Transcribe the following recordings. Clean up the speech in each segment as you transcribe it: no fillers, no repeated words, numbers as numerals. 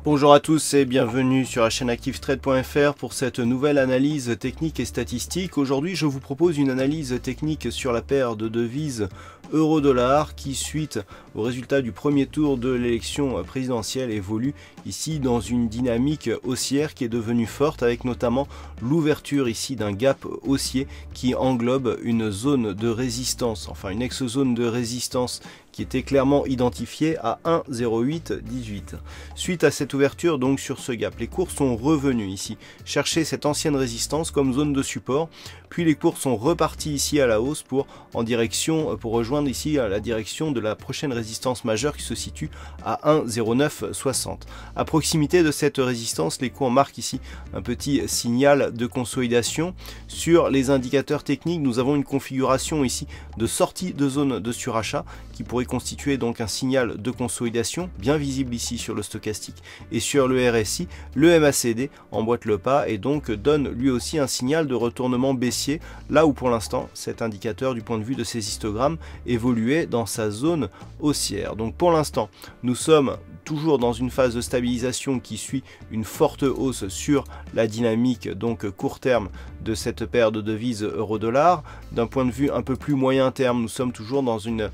Bonjour à tous et bienvenue sur la chaîne ActiveTrade.fr pour cette nouvelle analyse technique et statistique. Aujourd'hui, je vous propose une analyse technique sur la paire de devises euro-dollar qui, suite au résultat du premier tour de l'élection présidentielle, évolue ici dans une dynamique haussière qui est devenue forte, avec notamment l'ouverture ici d'un gap haussier qui englobe une zone de résistance, enfin une ex-zone de résistance qui était clairement identifiée à 1,0818. Suite à cette ouverture donc sur ce gap, les cours sont revenus ici chercher cette ancienne résistance comme zone de support, puis les cours sont repartis ici à la hausse pour rejoindre ici la direction de la prochaine résistance majeure qui se situe à 1,0960. À proximité de cette résistance, les cours marquent ici un petit signal de consolidation. Sur les indicateurs techniques, nous avons une configuration ici de sortie de zone de surachat qui pourrait constituer donc un signal de consolidation bien visible ici sur le stochastique et sur le RSI. Le MACD emboîte le pas et donc donne lui aussi un signal de retournement baissier, là où pour l'instant cet indicateur du point de vue de ces histogrammes évoluait dans sa zone haussière. Donc pour l'instant nous sommes toujours dans une phase de stabilisation qui suit une forte hausse sur la dynamique donc court terme de cette paire de devises euro-dollar. D'un point de vue un peu plus moyen terme, nous sommes toujours dans une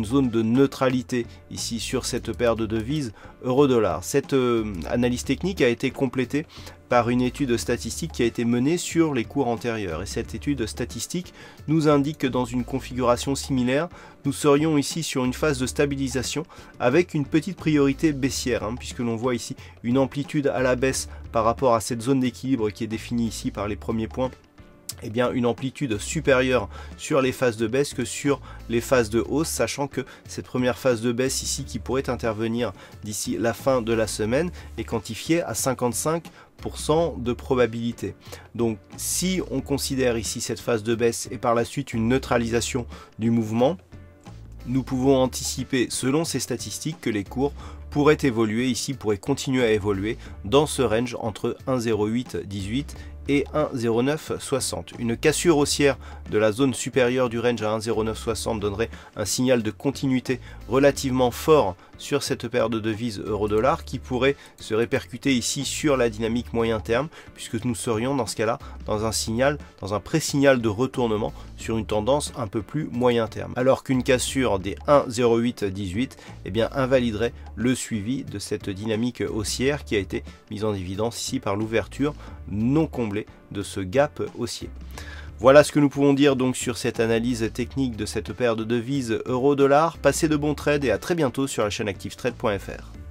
zone de neutralité ici sur cette paire de devises euro-dollar. Cette analyse technique a été complétée par une étude statistique qui a été menée sur les cours antérieurs. Et cette étude statistique nous indique que dans une configuration similaire, nous serions ici sur une phase de stabilisation avec une petite priorité baissière, puisque l'on voit ici une amplitude à la baisse par rapport à cette zone d'équilibre qui est définie ici par les premiers points. Eh bien, une amplitude supérieure sur les phases de baisse que sur les phases de hausse, sachant que cette première phase de baisse ici qui pourrait intervenir d'ici la fin de la semaine est quantifiée à 55% de probabilité. Donc si on considère ici cette phase de baisse et par la suite une neutralisation du mouvement, nous pouvons anticiper selon ces statistiques que les cours pourraient évoluer ici, pourraient continuer à évoluer dans ce range entre 1,0818 et 1,0960. Une cassure haussière de la zone supérieure du range à 1,0960 donnerait un signal de continuité relativement fort sur cette paire de devises euro-dollar qui pourrait se répercuter ici sur la dynamique moyen terme, puisque nous serions dans ce cas-là dans un pré-signal de retournement sur une tendance un peu plus moyen terme. Alors qu'une cassure des 1,0818 eh bien invaliderait le suivi de cette dynamique haussière qui a été mise en évidence ici par l'ouverture non comblée de ce gap haussier. Voilà ce que nous pouvons dire donc sur cette analyse technique de cette paire de devises euro-dollar. Passez de bons trades et à très bientôt sur la chaîne ActiveTrade.fr.